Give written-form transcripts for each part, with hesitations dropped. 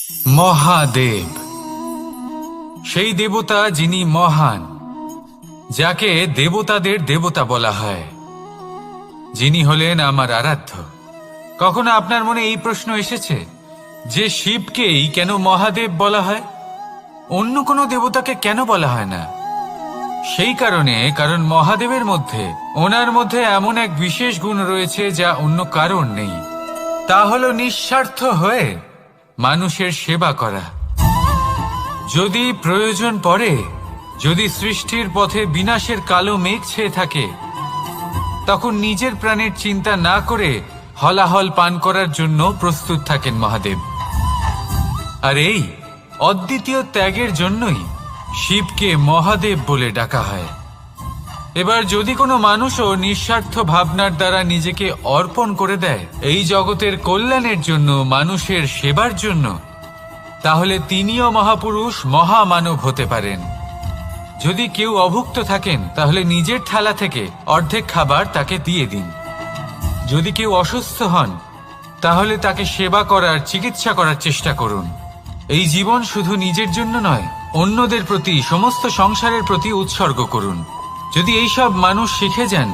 মহাদেব সেই দেবতা যিনি মহান, যাকে দেবতাদের দেবতা বলা হয়, যিনি হলেন আমার আরাধ্য। কখনো আপনার মনে এই প্রশ্ন এসেছে যে শিবকেই কেন মহাদেব বলা হয়, অন্য কোনো দেবতাকে কেন বলা হয় না? সেই কারণ মহাদেবের মধ্যে, ওনার মধ্যে এমন এক বিশেষ গুণ রয়েছে যা অন্য কারণ নেই। তা হলো নিঃস্বার্থ হয়ে মানুষের সেবা করা। যদি প্রয়োজন পড়ে, যদি সৃষ্টির পথে বিনাশের কালো মেঘ ছেয়ে থাকে, তখন নিজের প্রাণের চিন্তা না করে হলাহল পান করার জন্য প্রস্তুত থাকেন মহাদেব। আর এই অদ্বিতীয় ত্যাগের জন্যই শিবকে মহাদেব বলে ডাকা হয়। এবার যদি কোনো মানুষও নিঃস্বার্থ ভাবনার দ্বারা নিজেকে অর্পণ করে দেয় এই জগতের কল্যাণের জন্য, মানুষের সেবার জন্য, তাহলে তিনিও মহাপুরুষ, মহামানব হতে পারেন। যদি কেউ অভুক্ত থাকেন, তাহলে নিজের থালা থেকে অর্ধেক খাবার তাকে দিয়ে দিন। যদি কেউ অসুস্থ হন, তাহলে তাকে সেবা করার, চিকিৎসা করার চেষ্টা করুন। এই জীবন শুধু নিজের জন্য নয়, অন্যদের প্রতি, সমস্ত সংসারের প্রতি উৎসর্গ করুন। যদি এইসব মানুষ শিখে যান,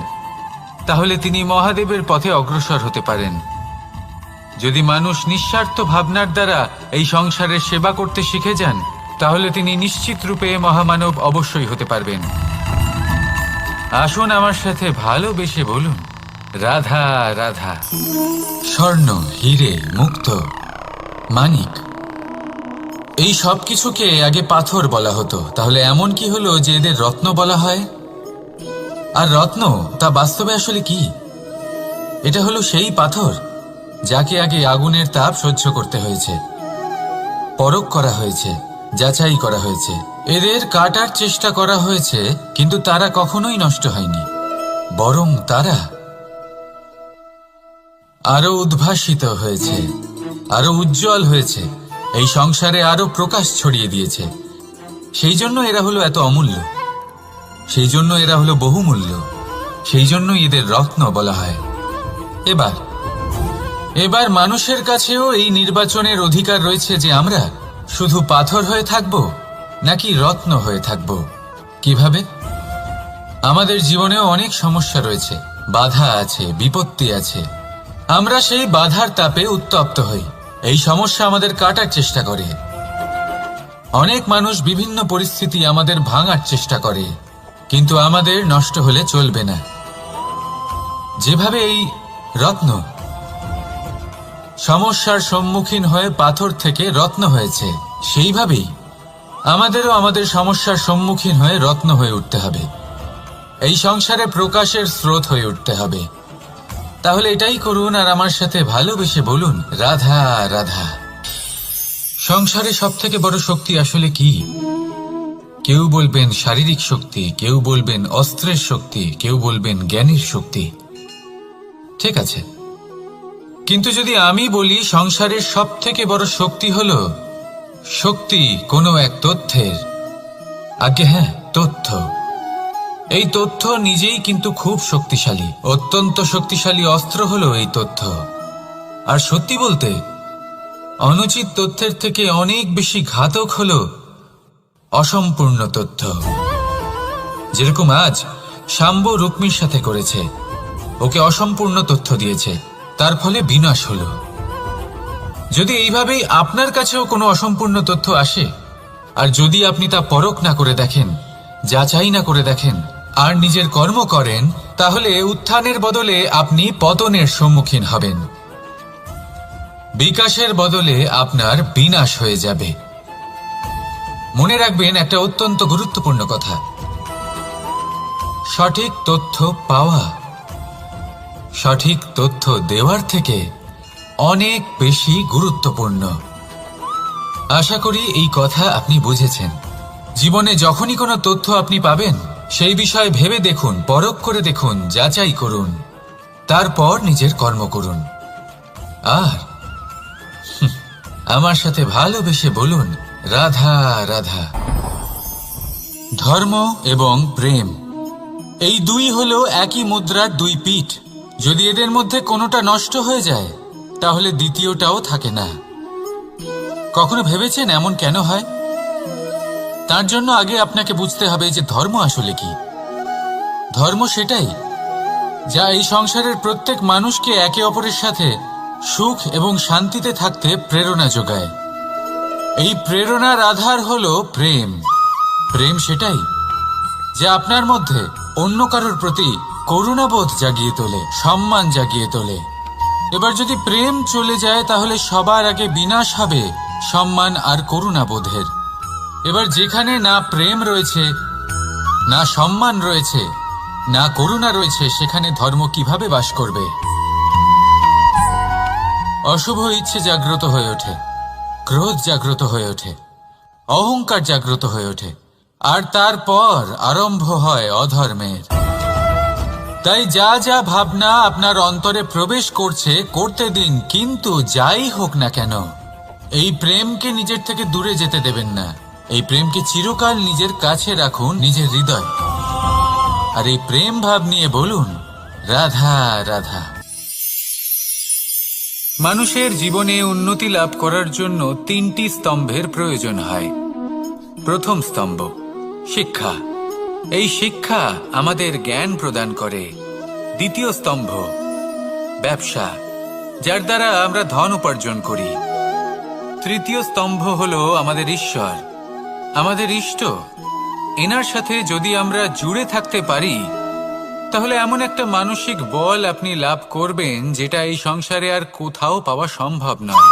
তাহলে তিনি মহাদেবের পথে অগ্রসর হতে পারেন। যদি মানুষ নিঃস্বার্থ ভাবনার দ্বারা এই সংসারের সেবা করতে শিখে যান, তাহলে তিনি নিশ্চিত রূপে মহামানব অবশ্যই হতে পারবেন। আসুন আমার সাথে ভালোবেসে বলুন, রাধা রাধা। স্বর্ণ, হিরে, মুক্ত, মানিক, এই সব কিছুকে আগে পাথর বলা হতো। তাহলে এমন কি হলো যে এদের রত্ন বলা হয়? আর রত্ন তা বাস্তবে আসলে কি? এটা হলো সেই পাথর যাকে আগে আগুনের তাপ সহ্য করতে হয়েছে, পরখ করা হয়েছে, যাচাই করা হয়েছে, এদের কাটার চেষ্টা করা হয়েছে, কিন্তু তারা কখনোই নষ্ট হয়নি, বরং তারা আরো উদ্ভাসিত হয়েছে, আরো উজ্জ্বল হয়েছে, এই সংসারে আরো প্রকাশ ছড়িয়ে দিয়েছে। সেই জন্য এরা হলো এত অমূল্য, সেই জন্য এরা হলো বহুমূল্য, সেই জন্যই এদের রত্ন বলা হয়। এবার মানুষের কাছেও এই নির্বাচনের অধিকার রয়েছে যে আমরা শুধু পাথর হয়ে থাকব নাকি রত্ন হয়ে থাকব। কিভাবে? আমাদের জীবনেও অনেক সমস্যা রয়েছে, বাধা আছে, বিপত্তি আছে। আমরা সেই বাধার তাপে উত্তপ্ত হই, এই সমস্যা আমাদের কাটার চেষ্টা করে। অনেক মানুষ বিভিন্ন পরিস্থিতি আমাদের ভাঙার চেষ্টা করে, কিন্তু আমাদের নষ্ট হলে চলবে না। যেভাবে এই রত্ন সমস্যার সম্মুখীন হয়ে পাথর থেকে রত্ন হয়েছে, সেইভাবেই আমাদেরও আমাদের সমস্যার সম্মুখীন হয়ে রত্ন হয়ে উঠতে হবে, এই সংসারে প্রকাশের স্রোত হয়ে উঠতে হবে। তাহলে এটাই করুন আর আমার সাথে ভালোবেসে বলুন, রাধা রাধা। সংসারে সব থেকে বড় শক্তি আসলে কি? কেউ বলবেন শারীরিক শক্তি, কেউ বলবেন অস্ত্রের শক্তি, কেউ বলবেন জ্ঞানের শক্তি। ঠিক আছে, কিন্তু যদি আমি বলি সংসারের সব থেকে বড় শক্তি হলো শক্তি কোনো এক তথ্যের, আগে হ্যাঁ, তথ্য। এই তথ্য নিজেই কিন্তু খুব শক্তিশালী, অত্যন্ত শক্তিশালী অস্ত্র হলো এই তথ্য। আর সত্যি বলতে, অনুচিত তথ্যের থেকে অনেক বেশি ঘাতক হলো অসম্পূর্ণ তথ্য। যেরকম আজ শাম্ব রুক্মির সাথে করেছে, ওকে অসম্পূর্ণ তথ্য দিয়েছে, তার ফলে বিনাশ হলো। যদি এইভাবেই আপনার কাছেও কোনো অসম্পূর্ণ তথ্য আসে, আর যদি আপনি তা পরখ না করে দেখেন, যাচাই না করে দেখেন, আর নিজের কর্ম করেন, তাহলে উত্থানের বদলে আপনি পতনের সম্মুখীন হবেন, বিকাশের বদলে আপনার বিনাশ হয়ে যাবে। মনে রাখবেন একটা অত্যন্ত গুরুত্বপূর্ণ কথা, সঠিক তথ্য পাওয়া সঠিক তথ্য দেওয়ার থেকে অনেক বেশি গুরুত্বপূর্ণ। আশা করি এই কথা আপনি বুঝেছেন। জীবনে যখনই কোনো তথ্য আপনি পাবেন, সেই বিষয়ে ভেবে দেখুন, পরখ করে দেখুন, যাচাই করুন, তারপর নিজের কর্ম করুন। আর আমার সাথে ভালোবেসে বলুন, রাধা রাধা। ধর্ম এবং প্রেম, এই দুই হলো একই মুদ্রার দুই পিঠ। যদি এদের মধ্যে কোনোটা নষ্ট হয়ে যায়, তাহলে দ্বিতীয়টাও থাকে না। কখনো ভেবেছেন এমন কেন হয়? তার জন্য আগে আপনাকে বুঝতে হবে যে ধর্ম আসলে কি। ধর্ম সেটাই যা এই সংসারের প্রত্যেক মানুষকে একে অপরের সাথে সুখ এবং শান্তিতে থাকতে প্রেরণা যোগায়। এই প্রেরণার আধার হলো প্রেম। প্রেম সেটাই যা আপনার মধ্যে অন্য কারোর প্রতি করুণাবোধ জাগিয়ে তোলে, সম্মান জাগিয়ে তোলে। এবার যদি প্রেম চলে যায় তাহলে সবার আগে বিনাশ হবে সম্মান আর করুণাবোধের। এবার যেখানে না প্রেম রয়েছে, না সম্মান রয়েছে, না করুণা রয়েছে, সেখানে ধর্ম কিভাবে বাস করবে? অশুভ ইচ্ছে জাগ্রত হয়ে ওঠে, ক্রোধ জাগ্রত হয়ে ওঠে, অহংকার জাগ্রত হয়ে ওঠে, আর তারপর আরম্ভ হয় অধর্মের। তাই যা যা ভাবনা আপনার অন্তরে প্রবেশ করছে করতে দিন, কিন্তু যাই হোক না কেন এই প্রেমকে নিজের থেকে দূরে যেতে দেবেন না। এই প্রেমকে চিরকাল নিজের কাছে রাখুন, নিজের হৃদয়। আর এই প্রেম ভাব নিয়ে বলুন, রাধা রাধা। মানুষের জীবনে উন্নতি লাভ করার জন্য তিনটি স্তম্ভের প্রয়োজন হয়। প্রথম স্তম্ভ শিক্ষা। এই শিক্ষা আমাদের জ্ঞান প্রদান করে। দ্বিতীয় স্তম্ভ ব্যবসা, যার দ্বারা আমরা ধন উপার্জন করি। তৃতীয় স্তম্ভ হলো আমাদের ঈশ্বর, আমাদের ইষ্ট। এনার সাথে যদি আমরা জুড়ে থাকতে পারি তাহলে এমন একটা মানসিক বল আপনি লাভ করবেন যেটা এই সংসারে আর কোথাও পাওয়া সম্ভব নয়।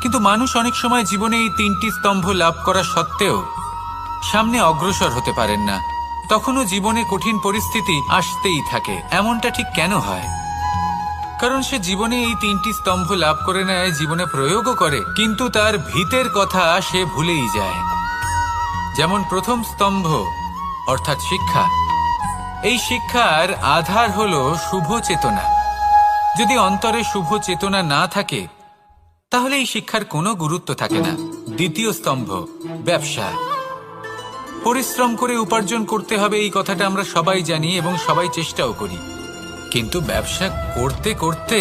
কিন্তু মানুষ অনেক সময় জীবনে এই তিনটি স্তম্ভ লাভ করা সত্ত্বেও সামনে অগ্রসর হতে পারেন না। তখনও জীবনে কঠিন পরিস্থিতি আসতেই থাকে। এমনটা ঠিক কেন হয়? কারণ সে জীবনে এই তিনটি স্তম্ভ লাভ করে নেয়, জীবনে প্রয়োগও করে, কিন্তু তার ভিতের কথা সে ভুলেই যায়। যেমন প্রথম স্তম্ভ অর্থাৎ শিক্ষা। এই শিক্ষার আধার হলো শুভ চেতনা। যদি অন্তরে শুভ চেতনা না থাকে তাহলে এই শিক্ষার কোনো গুরুত্ব থাকে না। দ্বিতীয় স্তম্ভ ব্যবসা। পরিশ্রম করে উপার্জন করতে হবে, এই কথাটা আমরা সবাই জানি এবং সবাই চেষ্টাও করি। কিন্তু ব্যবসা করতে করতে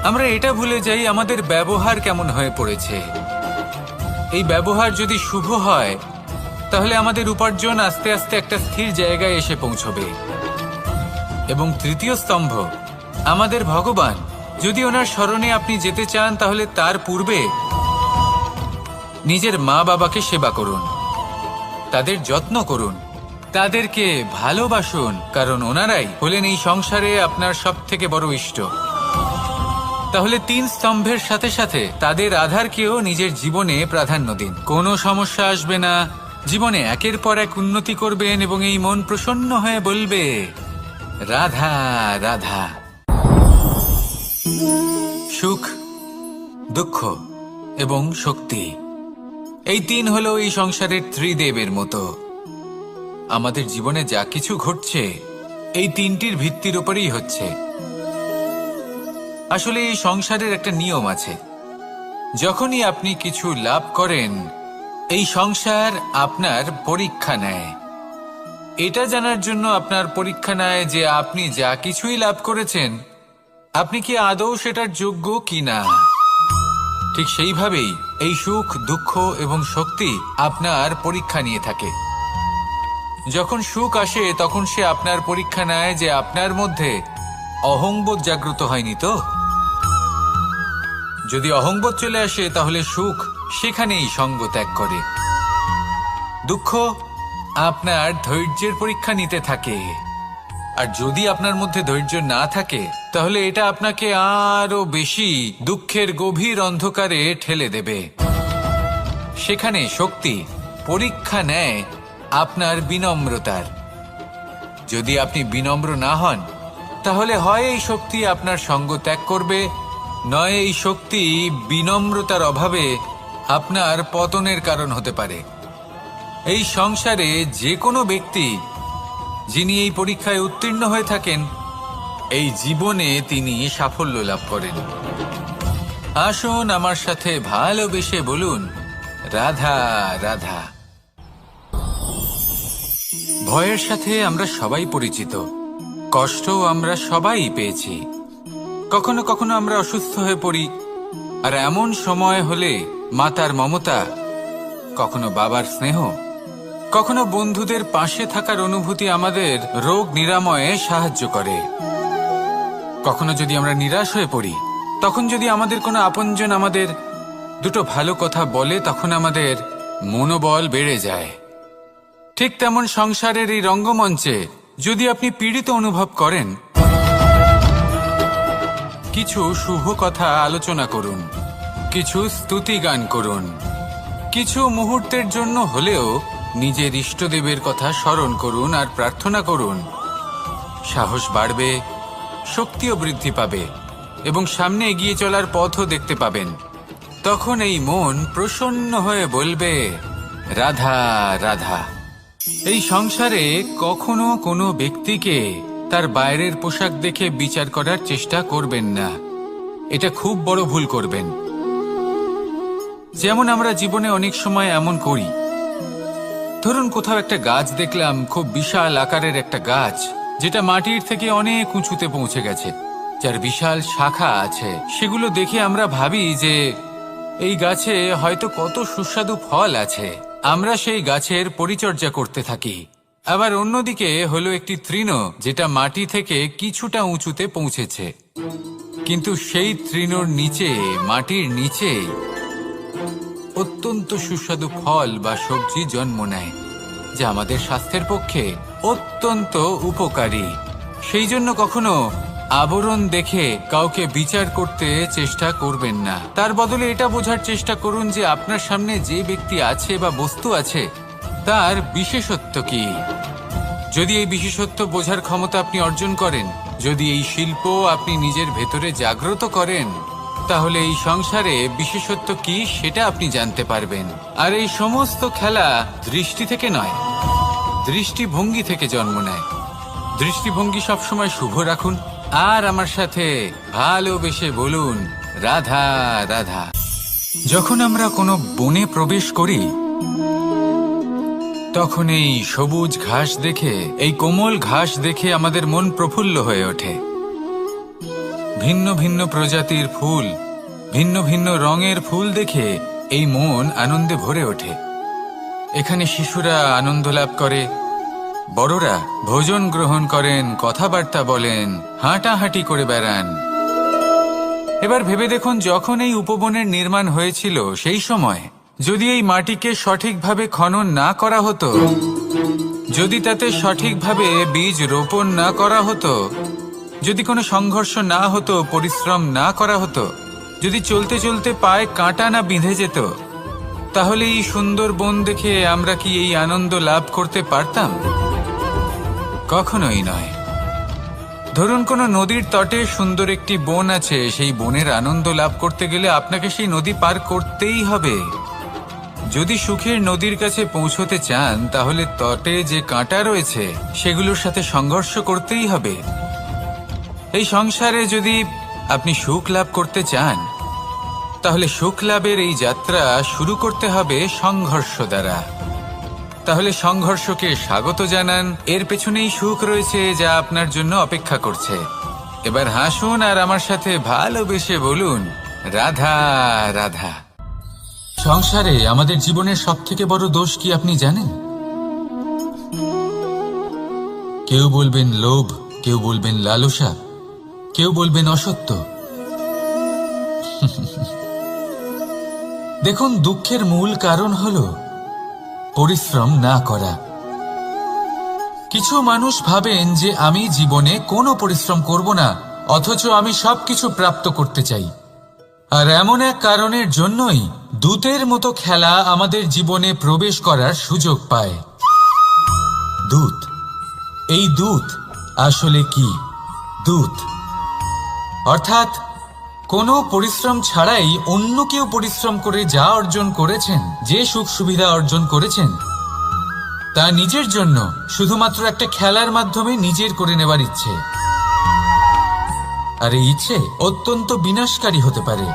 আমরা এটা ভুলে যাই আমাদের ব্যবহার কেমন হয়ে পড়েছে। এই ব্যবহার যদি শুভ হয় তাহলে আমাদের উপার্জন আস্তে আস্তে একটা স্থির জায়গায় এসে পৌঁছবে। এবং তৃতীয় স্তম্ভ আমাদের ভগবান। যদি ওনার স্মরণে আপনি যেতে চান তাহলে তার পূর্বে নিজের মা বাবাকে সেবা করুন, তাদের যত্ন করুন, তাদেরকে ভালোবাসুন, কারণ ওনারাই হলেন এই সংসারে আপনার সবথেকে বড় ইষ্ট। তাহলে তিন স্তম্ভের সাথে সাথে তাদের আধারকেও নিজের জীবনে প্রাধান্য দিন। কোনো সমস্যা আসবে না, জীবনে একের পর এক উন্নতি করবেন এবং এই মন প্রসন্ন হয়ে বলবে রাধা রাধা। সুখ, দুঃখ এবং শক্তি, এই তিন হলো এই সংসারের ত্রিদেবের মতো। আমাদের জীবনে যা কিছু ঘটছে এই তিনটির ভিত্তির উপরেই হচ্ছে। আসলে এই সংসারের একটা নিয়ম আছে, যখনই আপনি কিছু লাভ করেন এই সংসার আপনার পরীক্ষা নেয়। এটা জানার জন্য আপনার পরীক্ষা নেয় যে আপনি যা কিছুই লাভ করেছেন আপনি কি আদৌ সেটার যোগ্য কিনা। ঠিক সেইভাবেই এই সুখ, দুঃখ এবং শক্তি আপনার পরীক্ষা নিয়ে থাকে। যখন সুখ আসে তখন সে আপনার পরীক্ষা নেয় যে আপনার মধ্যে অহংবোধ জাগ্রত হয়নি তো। যদি অহংবোধ চলে আসে তাহলে সুখ সেখানেই সঙ্গ ত্যাগ করে। দুঃখ আপনার ধৈর্যের পরীক্ষা নিতে থাকে, আর যদি আপনার মধ্যে ধৈর্য না থাকে তাহলে এটা আপনাকে আরো বেশি দুঃখের গভীর অন্ধকারে ঠেলে দেবে। সেখানে শক্তি পরীক্ষা নেয় আপনার বিনম্রতার। যদি আপনি বিনম্র না হন তাহলে হয় এই শক্তি আপনার সঙ্গ ত্যাগ করবে, নয় এই শক্তি বিনম্রতার অভাবে আপনার পতনের কারণ হতে পারে। এই সংসারে যে কোনো ব্যক্তি যিনি এই পরীক্ষায় উত্তীর্ণ হয়ে থাকেন এই জীবনে তিনি সাফল্য লাভ করেন। আসুন আমার সাথে ভালোবেসে বলুন রাধা রাধা। ভয়ের সাথে আমরা সবাই পরিচিত, কষ্টও আমরা সবাই পেয়েছি। কখনো কখনো আমরা অসুস্থ হয়ে পড়ি, আর এমন সময় হলে মাতার মমতা, কখনো বাবার স্নেহ, কখনো বন্ধুদের পাশে থাকার অনুভূতি আমাদের রোগ নিরাময়ে সাহায্য করে। কখনো যদি আমরা নিরাশ হয়ে পড়ি, তখন যদি আমাদের কোনো আপনজন আমাদের দুটো ভালো কথা বলে, তখন আমাদের মনোবল বেড়ে যায়। ঠিক তেমন সংসারের এই রঙ্গমঞ্চে যদি আপনি পীড়িত অনুভব করেন, কিছু শুভ কথা আলোচনা করুন, কিছু স্তুতি গান করুন, কিছু মুহূর্তের জন্য হলেও নিজের ইষ্টদেবের কথা স্মরণ করুন আর প্রার্থনা করুন। সাহস বাড়বে, শক্তিও বৃদ্ধি পাবে এবং সামনে এগিয়ে চলার পথও দেখতে পাবেন। তখন এই মন প্রসন্ন হয়ে বলবে, রাধা রাধা। এই সংসারে কখনো কোনো ব্যক্তিকে তার বাইরের পোশাক দেখে বিচার করার চেষ্টা করবেন না। এটা খুব বড় ভুল করবেন। যেমন আমরা জীবনে অনেক সময় এমন করি, ধরুন কোথাও একটা গাছ দেখলাম, খুব বিশাল আকারের একটা গাছ, যেটা মাটির থেকে অনেক উঁচুতে পৌঁছে গেছে, যার বিশাল শাখা আছে। সেগুলো দেখে আমরা ভাবি যে এই গাছে হয়তো কত সুস্বাদু ফল আছে। আমরা সেই গাছের পরিচর্যা করতে থাকি। আবার অন্যদিকে হলো একটি তৃণ, যেটা মাটি থেকে কিছুটা উঁচুতে পৌঁছেছে, কিন্তু সেই তৃণর নিচে, মাটির নিচে অত্যন্ত সুস্বাদু ফল বা সবজি জন্ম নেয়, যা আমাদের স্বাস্থ্যের পক্ষে অত্যন্ত উপকারী। সেই জন্য কখনো আবরণ দেখে কাউকে বিচার করতে চেষ্টা করবেন না। তার বদলে এটা বোঝার চেষ্টা করুন যে আপনার সামনে যে ব্যক্তি আছে বা বস্তু আছে, তার বিশেষত্ব কি। যদি এই বিশেষত্ব বোঝার ক্ষমতা আপনি অর্জন করেন, যদি এই শিল্প আপনি নিজের ভেতরে জাগ্রত করেন, তাহলে এই সংসারে বিশেষত্ব কি সেটা আপনি জানতে পারবেন। আর এই সমস্ত খেলা দৃষ্টি থেকে নয়, দৃষ্টিভঙ্গি থেকে জন্ম নেয়। দৃষ্টিভঙ্গি সবসময় শুভ রাখুন আর আমার সাথে ভালোবেসে বলুন, রাধা রাধা। যখন আমরা কোনো বনে প্রবেশ করি, তখন এই সবুজ ঘাস দেখে, এই কোমল ঘাস দেখে আমাদের মন প্রফুল্ল হয়ে ওঠে। ভিন্ন ভিন্ন প্রজাতির ফুল, ভিন্ন ভিন্ন রঙের ফুল দেখে এই মন আনন্দে ভরে ওঠে। এখানে শিশুরা আনন্দ লাভ করে, বড়রা ভোজন গ্রহণ করেন, কথাবার্তা বলেন, হাঁটাহাঁটি করে বেড়ান। এবার ভেবে দেখুন, যখন এই উপবনের নির্মাণ হয়েছিল, সেই সময় যদি এই মাটিকে সঠিকভাবে খনন না করা হতো, যদি তাতে সঠিকভাবে বীজ রোপণ না করা হতো, যদি কোনো সংঘর্ষ না হতো, পরিশ্রম না করা হতো, যদি চলতে চলতে পায়ে কাঁটা না বিঁধে যেত, তাহলে এই সুন্দর বন দেখে আমরা কি এই আনন্দ লাভ করতে পারতাম? কখনোই নয়। ধরুন কোনো নদীর তটে সুন্দর একটি বন আছে, সেই বনের আনন্দ লাভ করতে গেলে আপনাকে সেই নদী পার করতেই হবে। যদি সুখের নদীর কাছে পৌঁছতে চান, তাহলে তটে যে কাঁটা রয়েছে সেগুলোর সাথে সংঘর্ষ করতেই হবে। এই সংসারে যদি আপনি সুখ লাভ করতে চান, তাহলে সুখ লাভের এই যাত্রা শুরু করতে হবে সংঘর্ষ দ্বারা। তাহলে সংঘর্ষকে স্বাগত জানান, এর পেছনেই সুখ রয়েছে যা আপনার জন্য অপেক্ষা করছে। এবার হাসুন আর আমার সাথে ভালোবেসে বলুন, রাধা রাধা। সংসারে আমাদের জীবনের সবথেকে বড় দোষ কি আপনি জানেন? কেউ বলবেন লোভ, কেউ বলবেন লালসা, কেউ বলবেন অসত্য। দেখুন, দুঃখের মূল কারণ হলো পরিশ্রম না করা। কিছু মানুষ ভাবেন যে আমি জীবনে কোনো পরিশ্রম করব না, অথচ আমি সবকিছু প্রাপ্ত করতে চাই। আর এমন এক কারণের জন্যই দূতের মতো খেলা আমাদের জীবনে প্রবেশ করার সুযোগ পায়। দূত। এই দূত আসলে কি? দূত অর্থাৎ কোনো পরিশ্রম ছাড়াই অন্য কেউ পরিশ্রম করে যা অর্জন করেছেন, যে সুখ সুবিধা অর্জন করেছেন, তা নিজের জন্য শুধুমাত্র একটা খেলার মাধ্যমে নিজের করে নেবার ইচ্ছে। আর এই ইচ্ছে অত্যন্ত বিনাশকারী হতে পারে।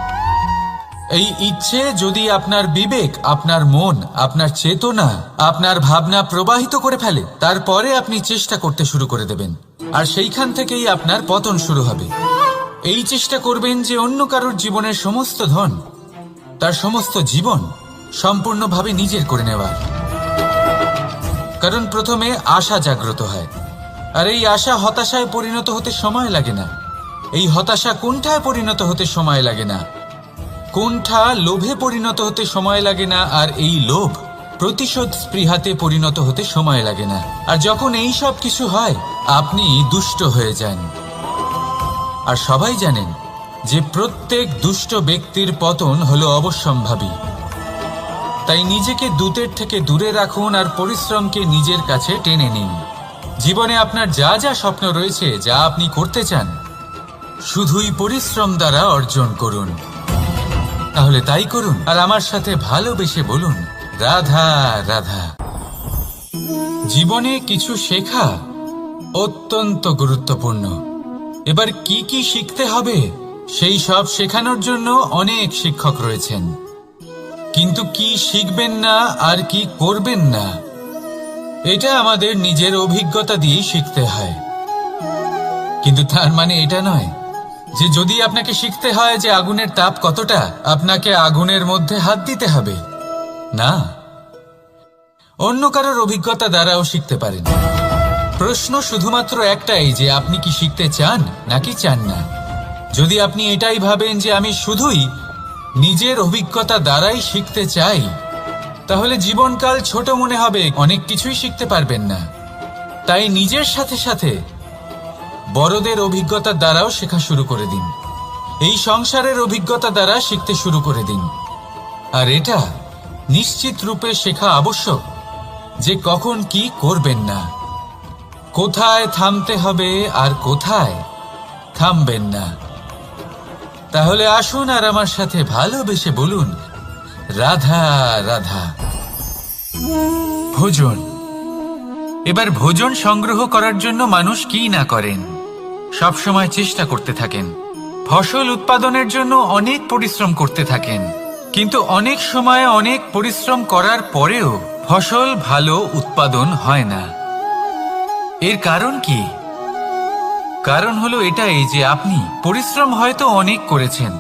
এই ইচ্ছে যদি আপনার বিবেক, আপনার মন, আপনার চেতনা, আপনার ভাবনা প্রবাহিত করে ফেলে, তারপরে আপনি চেষ্টা করতে শুরু করে দেবেন, আর সেইখান থেকেই আপনার পতন শুরু হবে। এই চেষ্টা করবেন যে অন্য কারোর জীবনের সমস্ত ধন, তার সমস্ত জীবন সম্পূর্ণভাবে নিজের করে নেওয়ার। কারণ প্রথমে আশা জাগ্রত হয়, আর এই আশা হতাশায় পরিণত হতে সময় লাগে না। এই হতাশা কুণ্ঠায় পরিণত হতে সময় লাগে না, কুণ্ঠা লোভে পরিণত হতে সময় লাগে না, আর এই লোভ প্রতিশোধ স্পৃহাতে পরিণত হতে সময় লাগে না। আর যখন এই সব কিছু হয়, আপনি দুষ্ট হয়ে যান। আর সবাই জানেন যে প্রত্যেক দুষ্ট ব্যক্তির পতন হলো অবশ্যম্ভাবী। তাই নিজেকে দূতের থেকে দূরে রাখুন আর পরিশ্রমকে নিজের কাছে টেনে নিন। জীবনে আপনার যা যা স্বপ্ন রয়েছে, যা আপনি করতে চান, শুধুই পরিশ্রম দ্বারা অর্জন করুন। তাহলে তাই করুন, আর আমার সাথে ভালোবেসে বলুন, রাধা রাধা। জীবনে কিছু শেখা অত্যন্ত গুরুত্বপূর্ণ। এবার কি কি শিখতে হবে, সেই সব শেখানোর জন্য অনেক শিক্ষক রয়েছেন। কিন্তু কি শিখবেন না আর কি করবেন না, এটা আমাদের নিজের অভিজ্ঞতা দিয়ে শিখতে হয়। কিন্তু তার মানে এটা নয় যে যদি আপনাকে শিখতে হয় যে আগুনের তাপ কতটা, আপনাকে আগুনের মধ্যে হাত দিতে হবে। না, অন্য কারোর অভিজ্ঞতা দ্বারাও শিখতে পারেন। প্রশ্ন শুধুমাত্র একটাই যে আপনি কি শিখতে চান নাকি চান না। যদি আপনি এটাই ভাবেন যে আমি শুধুই নিজের অভিজ্ঞতা দ্বারাই শিখতে চাই, তাহলে জীবনকাল ছোট মনে হবে, অনেক কিছুই শিখতে পারবেন না। তাই নিজের সাথে সাথে বড়দের অভিজ্ঞতা দ্বারাও শেখা শুরু করে দিন। এই সংসারের অভিজ্ঞতা দ্বারা শিখতে শুরু করে দিন। আর এটা নিশ্চিত রূপে শেখা আবশ্যক যে কখন কি করবেন না, কোথায় থামতে হবে আর কোথায় থামবেন না। তাহলে আসুন আর আমার সাথে ভালোবেসে বলুন, রাধা রাধা। ভোজন। এবার ভোজন সংগ্রহ করার জন্য মানুষ কি না করেন, সবসময় চেষ্টা করতে থাকেন। ফসল উৎপাদনের জন্য অনেক পরিশ্রম করতে থাকেন, কিন্তু অনেক সময় অনেক পরিশ্রম করার পরেও ফসল ভালো উৎপাদন হয় না। এর কারণ কি? কারণ হলো এটাই যে আপনি পরিশ্রম হয়তো অনেক করেছেন,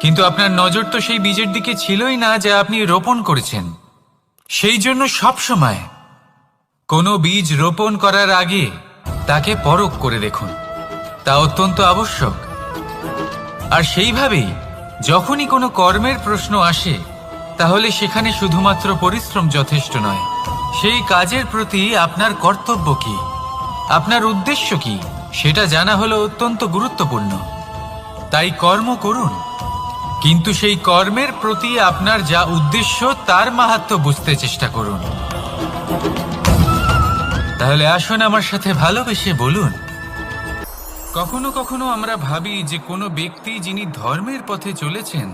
কিন্তু আপনার নজর তো সেই বীজের দিকে ছিলই না যা আপনি রোপণ করেছেন। সেই জন্য সবসময় কোনো বীজ রোপণ করার আগে তাকে পরখ করে দেখুন, তা অত্যন্ত আবশ্যক। আর সেইভাবেই যখনই কোনো কর্মের প্রশ্ন আসে, তাহলে সেখানে শুধুমাত্র পরিশ্রম যথেষ্ট নয়। সেই কাজের প্রতি আপনার কর্তব্য কি, আপনার উদ্দেশ্য কি, সেটা জানা হলো অত্যন্ত গুরুত্বপূর্ণ। তাই কর্ম করুন, কিন্তু সেই কর্মের প্রতি আপনার যা উদ্দেশ্য তার মাহাত্ম্য বুঝতে চেষ্টা করুন। তাহলে আসুন আমার সাথে ভালোবেসে বলুন, কখনো কখনো আমরা ভাবি যে কোনো ব্যক্তি যিনি ধর্মের পথে চলেছেন,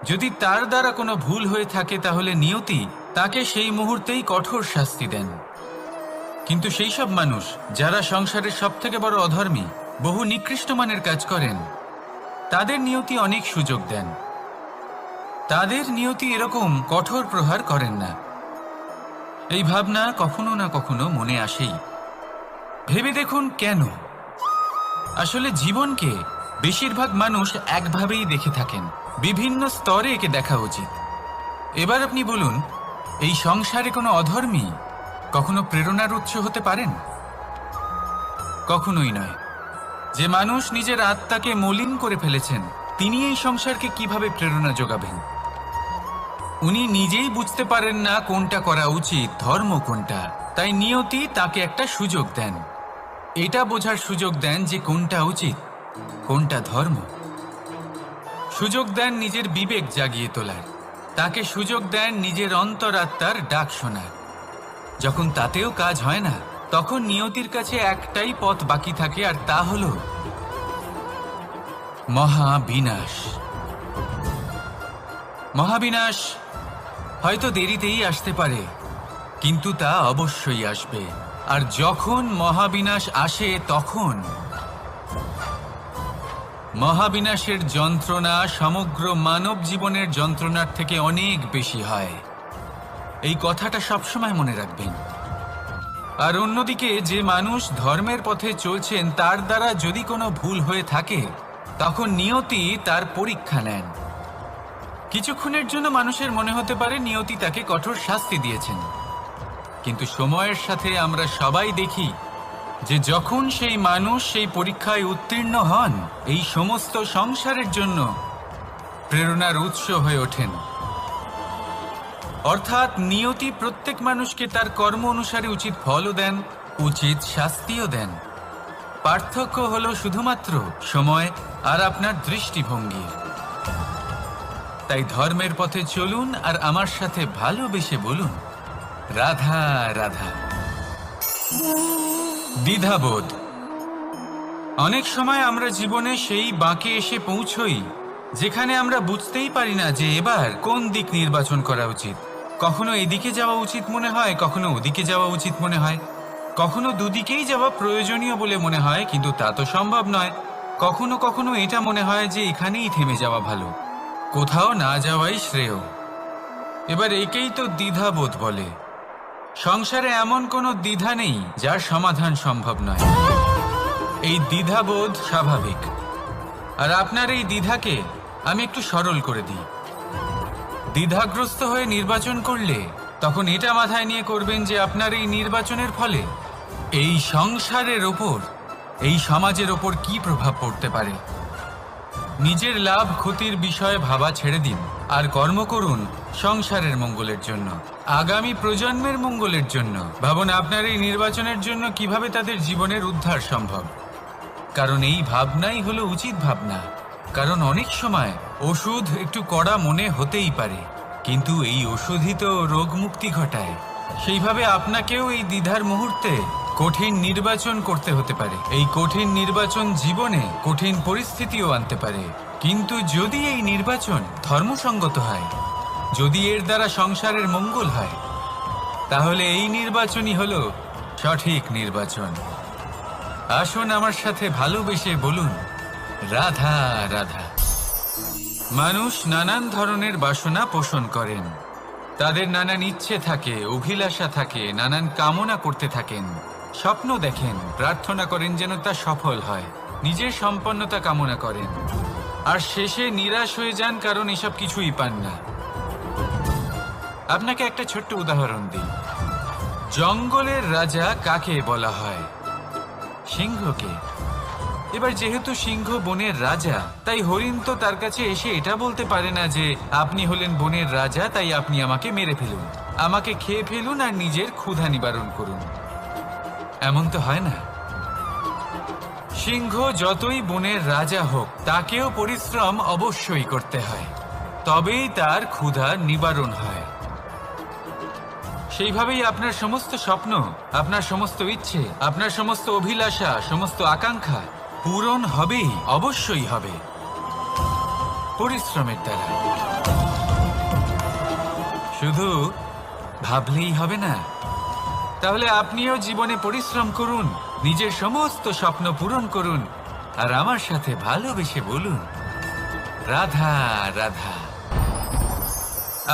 যদি তার দ্বারা কোনো ভুল হয়ে থাকে তাহলে নিয়তি তাকে সেই মুহূর্তেই কঠোর শাস্তি দেন। কিন্তু সেই সব মানুষ যারা সংসারের সবথেকে বড় অধর্মী, বহু নিকৃষ্ট মানের কাজ করেন, তাদের নিয়তি অনেক সুযোগ দেন। তাদের নিয়তি এরকম কঠোর প্রহার করেন না। এই ভাবনা কখনো না কখনো মনে আসেই। ভেবে দেখুন কেন? আসলে জীবনকে বেশিরভাগ মানুষ একভাবেই দেখে থাকেন, বিভিন্ন স্তরে একে দেখা উচিত। এবার আপনি বলুন, এই সংসারে কোনো অধর্মী কখনো প্রেরণার উৎস হতে পারেন? কখনোই নয়। যে মানুষ নিজের আত্মাকে মলিন করে ফেলেছেন, তিনি এই সংসারকে কিভাবে প্রেরণা যোগাবেন? উনি নিজেই বুঝতে পারেন না কোনটা করা উচিত, ধর্ম কোনটা। তাই নিয়তি তাকে একটা সুযোগ দেন, এটা বোঝার সুযোগ দেন যে কোনটা উচিত, কোনটা ধর্ম। সুযোগ দেন নিজের বিবেক জাগিয়ে তোলার, তাকে সুযোগ দেন নিজের অন্তরাত্মার ডাক শোনার। যখন তাতেও কাজ হয় না, তখন নিয়তির কাছে একটাই পথ বাকি থাকে, আর তা হলো মহাবিনাশ। মহাবিনাশ হয়তো দেরিতেই আসতে পারে, কিন্তু তা অবশ্যই আসবে। আর যখন মহাবিনাশ আসে, তখন মহাবিনাশের যন্ত্রণা সমগ্র মানব জীবনের যন্ত্রণার থেকে অনেক বেশি হয়। এই কথাটা সবসময় মনে রাখবেন। আর অন্যদিকে যে মানুষ ধর্মের পথে চলছেন, তার দ্বারা যদি কোনো ভুল হয়ে থাকে, তখন নিয়তি তার পরীক্ষা নেন। কিছুক্ষণের জন্য মানুষের মনে হতে পারে নিয়তি তাকে কঠোর শাস্তি দিয়েছেন, কিন্তু সময়ের সাথে আমরা সবাই দেখি যে যখন সেই মানুষ সেই পরীক্ষায় উত্তীর্ণ হন, এই সমস্ত সংসারের জন্য প্রেরণার উৎস হয়ে ওঠেন। অর্থাৎ নিয়তি প্রত্যেক মানুষকে তার কর্ম অনুসারে উচিত ফলও দেন, উচিত শাস্তিও দেন। পার্থক্য হলো শুধুমাত্র সময় আর আপনার দৃষ্টিভঙ্গির। তাই ধর্মের পথে চলুন আর আমার সাথে ভালোবেসে বলুন, রাধা রাধা। দ্বিধাবোধ। অনেক সময় আমরা জীবনে সেই বাঁকে এসে পৌঁছই যেখানে আমরা বুঝতেই পারি না যে এবার কোন দিক নির্বাচন করা উচিত। কখনো এদিকে যাওয়া উচিত মনে হয়, কখনো ওদিকে যাওয়া উচিত মনে হয়, কখনো দুদিকেই যাওয়া প্রয়োজনীয় বলে মনে হয়, কিন্তু তা তো সম্ভব নয়। কখনো কখনো এটা মনে হয় যে এখানেই থেমে যাওয়া ভালো, কোথাও না যাওয়াই শ্রেয়। এবার একেই তো দ্বিধাবোধ বলে। সংসারে এমন কোনো দ্বিধা নেই যার সমাধান সম্ভব নয়। এই দ্বিধাবোধ স্বাভাবিক, আর আপনার এই দ্বিধাকে আমি একটু সরল করে দিই। দ্বিধাগ্রস্ত হয়ে নির্বাচন করলে তখন এটা মাথায় নিয়ে করবেন যে আপনার এই নির্বাচনের ফলে এই সংসারের ওপর, এই সমাজের ওপর কি প্রভাব পড়তে পারে। নিজের লাভ ক্ষতির বিষয়ে ভাবা ছেড়ে দিন আর কর্ম করুন সংসারের মঙ্গলের জন্য, আগামী প্রজন্মের মঙ্গলের জন্য। ভাবুন আপনার এই নির্বাচনের জন্য কিভাবে তাদের জীবনের উদ্ধার সম্ভব। কারণ এই ভাবনাই হলো উচিত ভাবনা। কারণ অনেক সময় ওষুধ একটু কড়া মনে হতেই পারে, কিন্তু এই ওষুধই তো রোগ মুক্তি ঘটায়। সেইভাবে আপনাকেও এই দ্বিধার মুহূর্তে কঠিন নির্বাচন করতে হতে পারে। এই কঠিন নির্বাচন জীবনে কঠিন পরিস্থিতিও আনতে পারে, কিন্তু যদি এই নির্বাচন ধর্মসঙ্গত হয়, যদি এর দ্বারা সংসারের মঙ্গল হয়, তাহলে এই নির্বাচনই হলো সঠিক নির্বাচন। আসুন আমার সাথে ভালোবেসে বলুন, রাধা রাধা। মানুষ নানান ধরনের বাসনা পোষণ করেন, তাদের নানান ইচ্ছে থাকে, অভিলাষা থাকে, নানান কামনা করতে থাকেন, স্বপ্ন দেখেন, প্রার্থনা করেন যেন তা সফল হয়, নিজের সম্পন্নতা কামনা করেন, আর শেষে নিরাশ হয়ে যান কারণ এসব কিছুই পান না। আপনাকে একটা ছোট্ট উদাহরণ দিই। জঙ্গলের রাজা কাকে বলা হয়? সিংহকে। এবার যেহেতু সিংহ বনের রাজা, তাই হরিণ তো তার কাছে এসে এটা বলতে পারে না যে আপনি হলেন বনের রাজা, তাই আপনি আমাকে মেরে ফেলুন, আমাকে খেয়ে ফেলুন আর নিজের ক্ষুধা নিবারণ করুন। এমন তো হয় না। সিংহ যতই বনের রাজা হোক, তাকেও পরিশ্রম অবশ্যই করতে হয়, তবেই তার ক্ষুধা নিবারণ হয়। সেইভাবেই আপনার সমস্ত স্বপ্ন, আপনার সমস্ত ইচ্ছে, আপনার সমস্ত অভিলাষা, সমস্ত আকাঙ্ক্ষা পূরণ হবেই, অবশ্যই হবে, পরিশ্রমের দ্বারা। শুধু ভাবলেই হবে না। তাহলে আপনিও জীবনে পরিশ্রম করুন, নিজের সমস্ত স্বপ্ন পূরণ করুন, আর আমার সাথে ভালোবেসে বলুন, রাধা রাধা।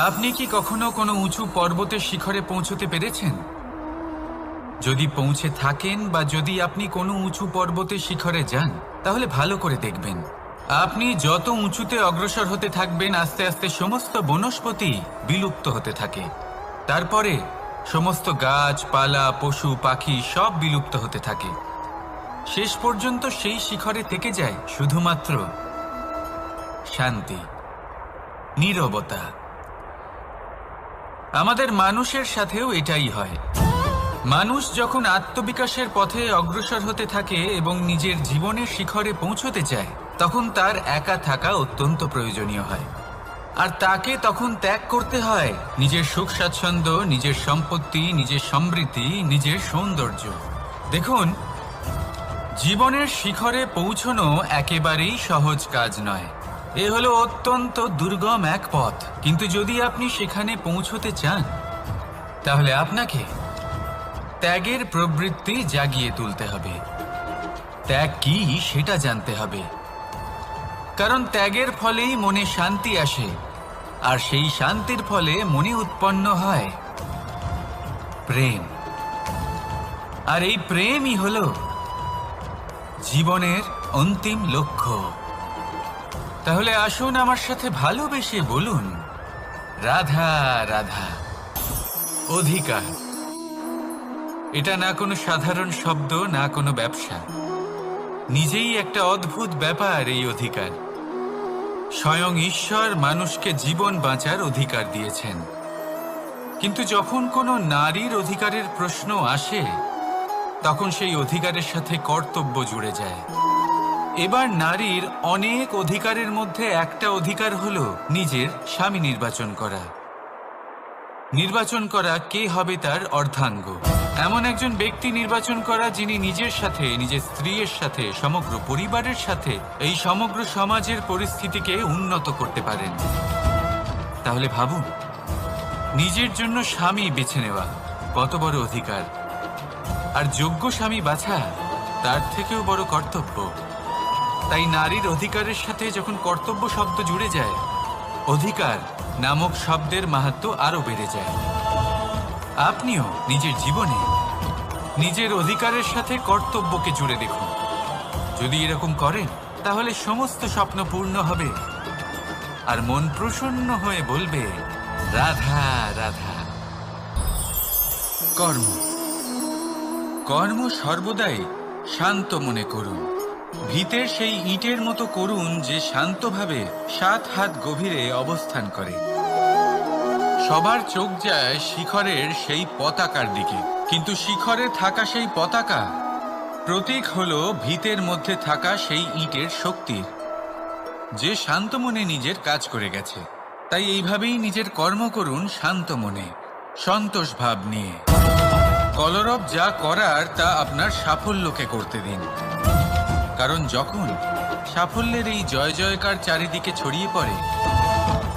আপনি কি কখনো কোনো উঁচু পর্বতের শিখরে পৌঁছতে পেরেছেন? যদি পৌঁছে থাকেন বা যদি আপনি কোনো উঁচু পর্বতের শিখরে যান, তাহলে ভালো করে দেখবেন, আপনি যত উঁচুতে অগ্রসর হতে থাকবেন, আস্তে আস্তে সমস্ত বনস্পতি বিলুপ্ত হতে থাকে। তারপরে সমস্ত গাছপালা, পশু পাখি সব বিলুপ্ত হতে থাকে। শেষ পর্যন্ত সেই শিখরে থেকে যায় শুধুমাত্র শান্তি, নীরবতা। আমাদের মানুষের সাথেও এটাই হয়। মানুষ যখন আত্মবিকাশের পথে অগ্রসর হতে থাকে এবং নিজের জীবনের শিখরে পৌঁছতে চায়, তখন তার একা থাকা অত্যন্ত প্রয়োজনীয় হয়। আর তাকে তখন ত্যাগ করতে হয় নিজের সুখ স্বাচ্ছন্দ্য, নিজের সম্পত্তি, নিজের সমৃদ্ধি, নিজের সৌন্দর্য। দেখুন, জীবনের শিখরে পৌঁছনো একেবারেই সহজ কাজ নয়। এ হলো অত্যন্ত দুর্গম এক পথ, কিন্তু যদি আপনি সেখানে পৌঁছতে চান, তাহলে আপনাকে ত্যাগের প্রবৃত্তি জাগিয়ে তুলতে হবে। ত্যাগ কি সেটা জানতে হবে, কারণ ত্যাগের ফলেই মনে শান্তি আসে, আর সেই শান্তির ফলে মনে উৎপন্ন হয় প্রেম। আর এই প্রেমই হলো জীবনের অন্তিম লক্ষ্য। তাহলে আসুন আমার সাথে ভালোবেসে বলুন, রাধা রাধা। অধিকার, এটা না কোনো সাধারণ শব্দ, না কোনো ব্যবসা, নিজেই একটা অদ্ভুত ব্যাপার এই অধিকার। স্বয়ং ঈশ্বর মানুষকে জীবন বাঁচার অধিকার দিয়েছেন, কিন্তু যখন কোনো নারীর অধিকারের প্রশ্ন আসে তখন সেই অধিকারের সাথে কর্তব্য জুড়ে যায়। এবার নারীর অনেক অধিকারের মধ্যে একটা অধিকার হলো নিজের স্বামী নির্বাচন করা। নির্বাচন করা কে হবে তার অর্ধাঙ্গ, এমন একজন ব্যক্তি নির্বাচন করা যিনি নিজের সাথে, নিজের স্ত্রীর সাথে, সমগ্র পরিবারের সাথে এই সমগ্র সমাজের পরিস্থিতিকে উন্নত করতে পারেন। তাহলে ভাবুন, নিজের জন্য স্বামী বেছে নেওয়া কত বড় অধিকার, আর যোগ্য স্বামী বাছা তার থেকেও বড় কর্তব্য। তাই নারীর অধিকারের সাথে যখন কর্তব্য শব্দ জুড়ে যায়, অধিকার নামক শব্দের মাহাত্ম্য আরো বেড়ে যায়। আপনিও নিজের জীবনে নিজের অধিকারের সাথে কর্তব্যকে জুড়ে দেখুন। যদি এরকম করেন তাহলে সমস্ত স্বপ্ন পূর্ণ হবে, আর মন প্রসন্ন হয়ে বলবে, রাধা রাধা। কর্ম, কর্ম সর্বদাই শান্ত মনে করুন। ভিতের সেই ইটের মতো করুন যে শান্তভাবে 7 হাত গভীরে অবস্থান করে। সবার চোখ যায় শিখরের সেই পতাকার দিকে, কিন্তু শিখরে থাকা সেই পতাকা প্রতীক হলো ভিতের মধ্যে থাকা সেই ইটের শক্তির, যে শান্ত মনে নিজের কাজ করে গেছে। তাই এইভাবেই নিজের কর্ম করুন শান্ত মনে, সন্তোষ ভাব নিয়ে। কলরব যা করার তা আপনার সাফল্যকে করতে দিন, কারণ যখন সাফল্যের এই জয় জয়কার চারিদিকে ছড়িয়ে পড়ে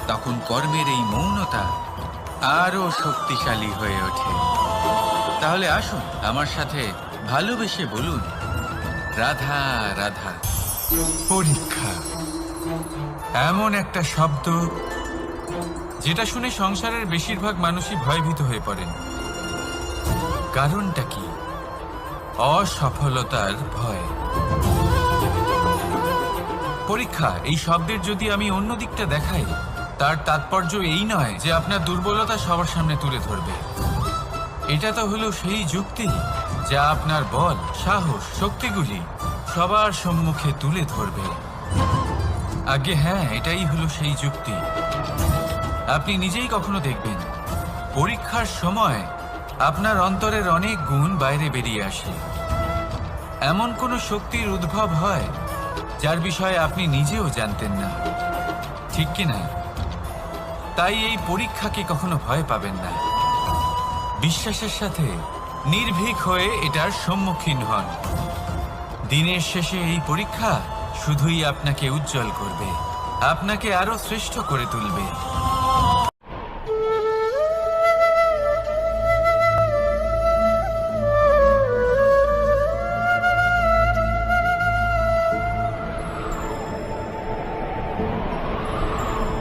তখন কর্মের এই মৌনতা আরো শক্তিশালী হয়ে ওঠে। তাহলে আসুন আমার সাথে ভালোবেসে বলুন, রাধা রাধা। পরীক্ষা এমন একটা শব্দ যেটা শুনে সংসারের বেশিরভাগ মানুষই ভয়ভীত হয়ে পড়েন। কারণটা কি? অসফলতার ভয়। পরীক্ষা এই শব্দের যদি আমি অন্য দিকটা দেখাই, তার তাৎপর্য এই নয় যে আপনার দুর্বলতা সবার সামনে তুলে ধরবে। এটা তো হলো সেই যুক্তি যা আপনার বল, সাহস, শক্তিগুলি সবার সম্মুখে তুলে ধরবে। আগে হ্যাঁ, এটাই হলো সেই যুক্তি। আপনি নিজেই কখনো দেখবেন পরীক্ষার সময় আপনার অন্তরের অনেক গুণ বাইরে বেরিয়ে আসে। এমন কোনো শক্তির উদ্ভব হয় যার বিষয়ে আপনি নিজেও জানতেন না, ঠিক কিনা? তাই এই পরীক্ষাকে কখনো ভয় পাবেন না। বিশ্বাসের সাথে নির্ভীক হয়ে এটার সম্মুখীন হন। দিনের শেষে এই পরীক্ষা শুধুই আপনাকে উজ্জ্বল করবে, আপনাকে আরো শ্রেষ্ঠ করে তুলবে।